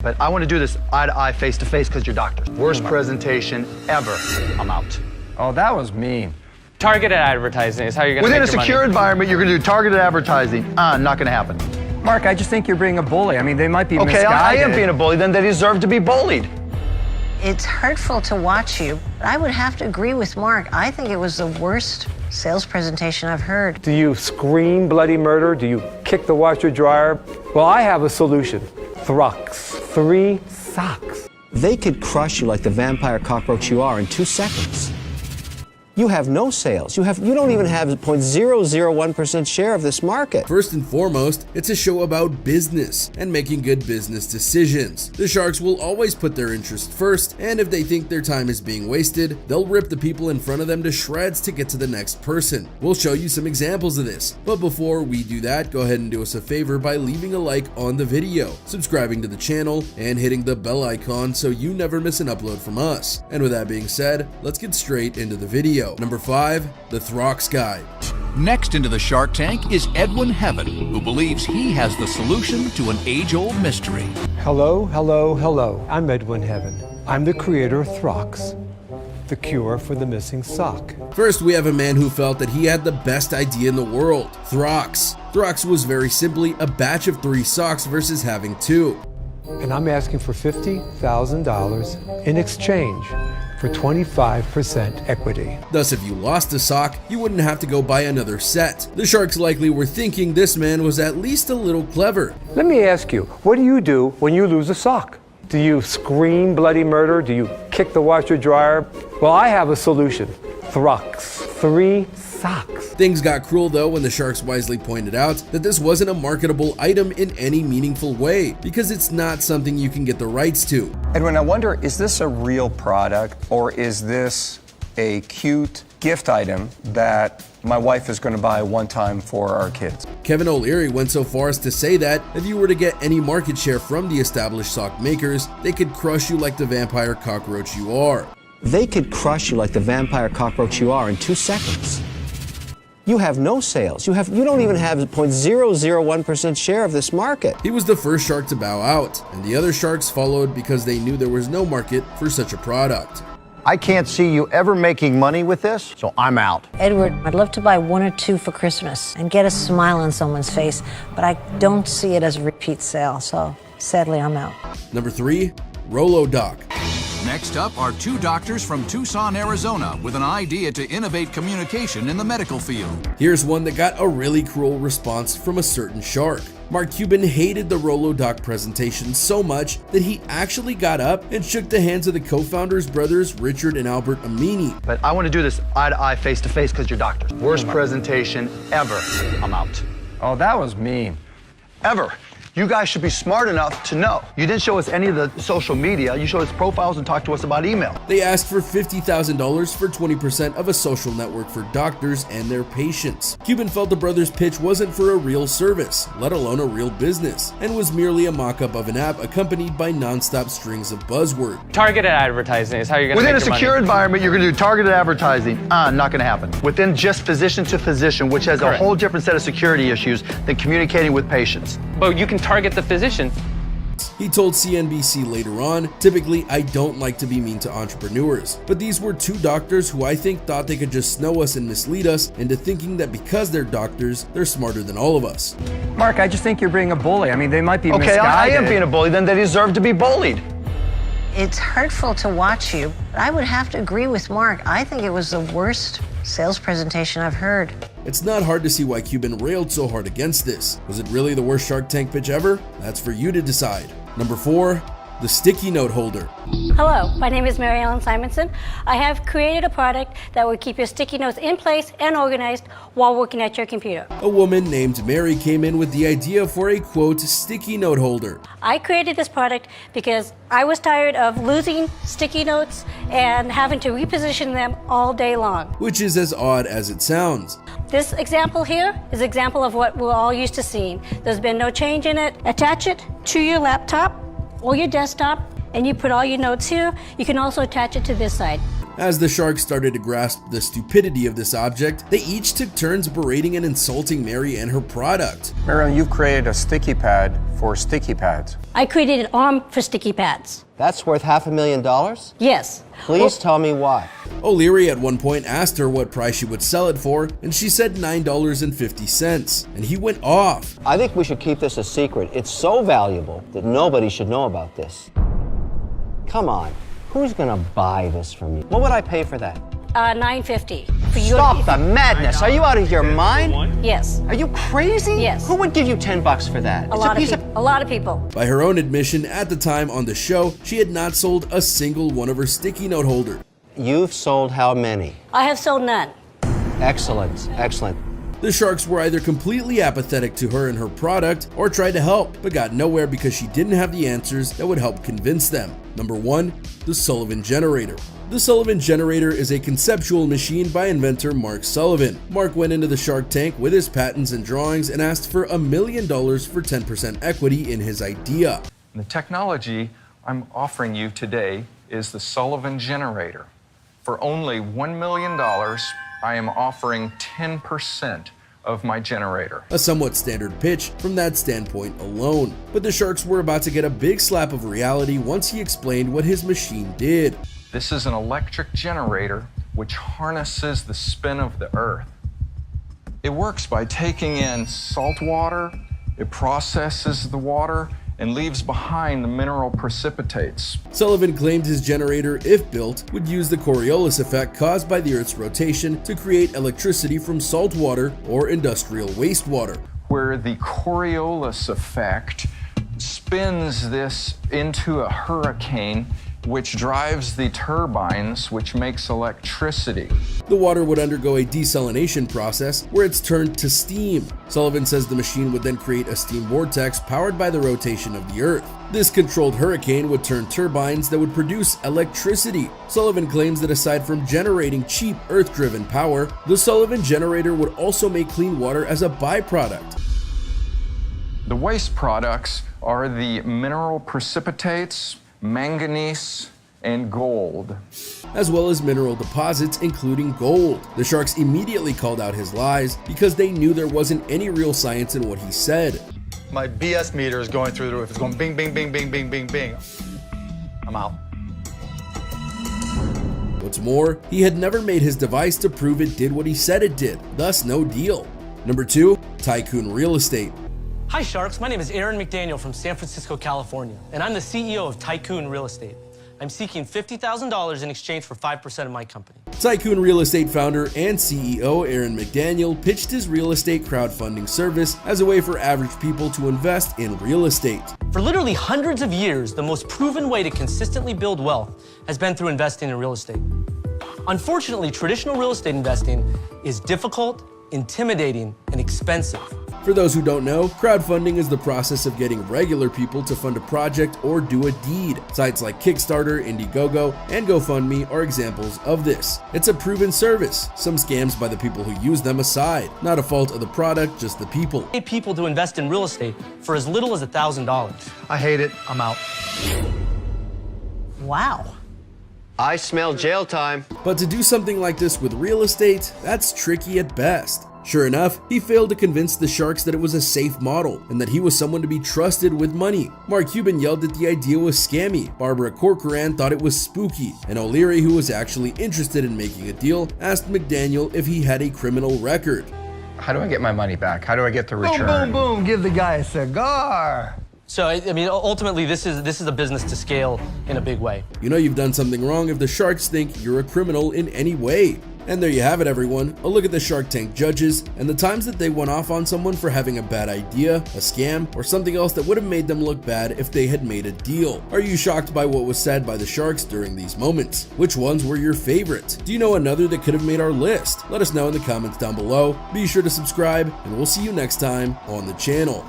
But I want to do this eye to eye, face to face, because you're doctors. Worst presentation ever. I'm out. Oh, that was mean. Targeted advertising is how you're going to make your money. Within a secure environment, you're going to do targeted advertising. Not going to happen. Mark, I just think you're being a bully. I mean, they might be misguided. Okay, I am being a bully. Then they deserve to be bullied. It's hurtful to watch you. I would have to agree with Mark. I think it was the worst sales presentation I've heard. Do you scream bloody murder? Do you kick the washer dryer? Well, I have a solution. Throx. 3 socks. They could crush you like the vampire cockroach you are in 2 seconds. You have no sales. You don't even have a 0.001% share of this market. First and foremost, it's a show about business and making good business decisions. The sharks will always put their interest first, and if they think their time is being wasted, they'll rip the people in front of them to shreds to get to the next person. We'll show you some examples of this, but before we do that, go ahead and do us a favor by leaving a like on the video, subscribing to the channel, and hitting the bell icon so you never miss an upload from us. And with that being said, let's get straight into the video. Number 5, the Throx Guide. Next into the Shark Tank is Edwin Heaven, who believes he has the solution to an age-old mystery. Hello, hello, hello. I'm Edwin Heaven. I'm the creator of Throx, the cure for the missing sock. First, we have a man who felt that he had the best idea in the world, Throx. Throx was very simply a batch of 3 socks versus having 2. And I'm asking for $50,000 in exchange for 25% equity. Thus, if you lost a sock, you wouldn't have to go buy another set. The sharks likely were thinking this man was at least a little clever. Let me ask you, what do you do when you lose a sock? Do you scream bloody murder? Do you kick the washer dryer? Well, I have a solution. Throx. 3 socks. Things got cruel though when the sharks wisely pointed out that this wasn't a marketable item in any meaningful way, because it's not something you can get the rights to. Edwin, I wonder, is this a real product or is this a cute gift item that my wife is going to buy one time for our kids? Kevin O'Leary went so far as to say that if you were to get any market share from the established sock makers, they could crush you like the vampire cockroach you are. They could crush you like the vampire cockroach you are in 2 seconds. You have no sales. You don't even have a 0.001% share of this market. He was the first shark to bow out, and the other sharks followed because they knew there was no market for such a product. I can't see you ever making money with this, so I'm out. Edward, I'd love to buy 1 or 2 for Christmas and get a smile on someone's face, but I don't see it as a repeat sale, so sadly I'm out. Number 3, Rolodoc. Next up are 2 doctors from Tucson, Arizona, with an idea to innovate communication in the medical field. Here's one that got a really cruel response from a certain shark. Mark Cuban hated the Rolodoc presentation so much that he actually got up and shook the hands of the co-founders, brothers Richard and Albert Amini. But I want to do this eye to eye, face to face, because you're doctors. Worst presentation ever. I'm out. Oh, that was mean. Ever. You guys should be smart enough to know. You didn't show us any of the social media. You showed us profiles and talked to us about email. They asked for $50,000 for 20% of a social network for doctors and their patients. Cuban felt the brothers' pitch wasn't for a real service, let alone a real business, and was merely a mock-up of an app accompanied by non-stop strings of buzzwords. Targeted advertising is how you're going to make your money. Within a secure environment, you're going to do targeted advertising. Not going to happen. Within just physician to physician, which has a whole different set of security issues than communicating with patients. But you can target the physician. He told CNBC later on, typically I don't like to be mean to entrepreneurs, but these were 2 doctors who I think thought they could just snow us and mislead us into thinking that because they're doctors, they're smarter than all of us. Mark, I just think you're being a bully. I mean, they might be misguided. Okay, I am being a bully. Then they deserve to be bullied. It's hurtful to watch you. I would have to agree with Mark. I think it was the worst sales presentation I've heard. It's not hard to see why Cuban railed so hard against this. Was it really the worst Shark Tank pitch ever? That's for you to decide. Number 4, the sticky note holder. Hello, my name is Mary Ellen Simonson. I have created a product that will keep your sticky notes in place and organized while working at your computer. A woman named Mary came in with the idea for a quote sticky note holder. I created this product because I was tired of losing sticky notes and having to reposition them all day long. Which is as odd as it sounds. This example here is an example of what we're all used to seeing. There's been no change in it. Attach it to your laptop or your desktop, and you put all your notes here. You can also attach it to this side. As the sharks started to grasp the stupidity of this object, they each took turns berating and insulting Mary and her product. Marion, you've created a sticky pad for sticky pads. I created an arm for sticky pads. That's worth $500,000? Yes. Please tell me why. O'Leary at one point asked her what price she would sell it for, and she said $9.50, and he went off. I think we should keep this a secret. It's so valuable that nobody should know about this. Come on, who's gonna buy this from you? What would I pay for that? $9.50. Stop the madness! Are you out of your mind? Yes. Are you crazy? Yes. Who would give you $10 for that? A lot of people. By her own admission, at the time on the show, she had not sold a single one of her sticky note holders. You've sold how many? I have sold none. Excellent, excellent. The sharks were either completely apathetic to her and her product, or tried to help, but got nowhere because she didn't have the answers that would help convince them. Number 1, the Sullivan generator. The Sullivan generator is a conceptual machine by inventor Mark Sullivan. Mark went into the Shark Tank with his patents and drawings and asked for $1 million for 10% equity in his idea. The technology I'm offering you today is the Sullivan generator. For only $1 million, I am offering 10% of my generator. A somewhat standard pitch from that standpoint alone. But the sharks were about to get a big slap of reality once he explained what his machine did. This is an electric generator which harnesses the spin of the earth. It works by taking in salt water, it processes the water, and leaves behind the mineral precipitates. Sullivan claimed his generator, if built, would use the Coriolis effect caused by the Earth's rotation to create electricity from salt water or industrial wastewater. Where the Coriolis effect spins this into a hurricane, which drives the turbines, which makes electricity. The water would undergo a desalination process where it's turned to steam. Sullivan says the machine would then create a steam vortex powered by the rotation of the Earth. This controlled hurricane would turn turbines that would produce electricity. Sullivan claims that aside from generating cheap Earth-driven power, the Sullivan generator would also make clean water as a byproduct. The waste products are the mineral precipitates, manganese, and gold, as well as mineral deposits including gold. The sharks immediately called out his lies because they knew there wasn't any real science in what he said. My BS meter is going through the roof. It's going bing, bing, bing, bing, bing, bing, bing. I'm out. What's more, he had never made his device to prove it did what he said it did, thus no deal. Number 2, tycoon real estate. Hi Sharks, my name is Aaron McDaniel from San Francisco, California, and I'm the CEO of Tycoon Real Estate. I'm seeking $50,000 in exchange for 5% of my company. Tycoon Real Estate founder and CEO Aaron McDaniel pitched his real estate crowdfunding service as a way for average people to invest in real estate. For literally hundreds of years, the most proven way to consistently build wealth has been through investing in real estate. Unfortunately, traditional real estate investing is difficult, intimidating, and expensive. For those who don't know, crowdfunding is the process of getting regular people to fund a project or do a deed. Sites like Kickstarter, Indiegogo, and GoFundMe are examples of this. It's a proven service, some scams by the people who use them aside. Not a fault of the product, just the people. People to invest in real estate for as little as $1,000. I hate it. I'm out. Wow. I smell jail time. But to do something like this with real estate, that's tricky at best. Sure enough, he failed to convince the sharks that it was a safe model and that he was someone to be trusted with money. Mark Cuban yelled that the idea was scammy, Barbara Corcoran thought it was spooky, and O'Leary, who was actually interested in making a deal, asked McDaniel if he had a criminal record. How do I get my money back? How do I get the return? Boom, boom, boom. Give the guy a cigar. So, I mean, ultimately, this is a business to scale in a big way. You know you've done something wrong if the sharks think you're a criminal in any way. And there you have it, everyone. A look at the Shark Tank judges and the times that they went off on someone for having a bad idea, a scam, or something else that would have made them look bad if they had made a deal. Are you shocked by what was said by the sharks during these moments? Which ones were your favorite? Do you know another that could have made our list? Let us know in the comments down below. Be sure to subscribe, and we'll see you next time on the channel.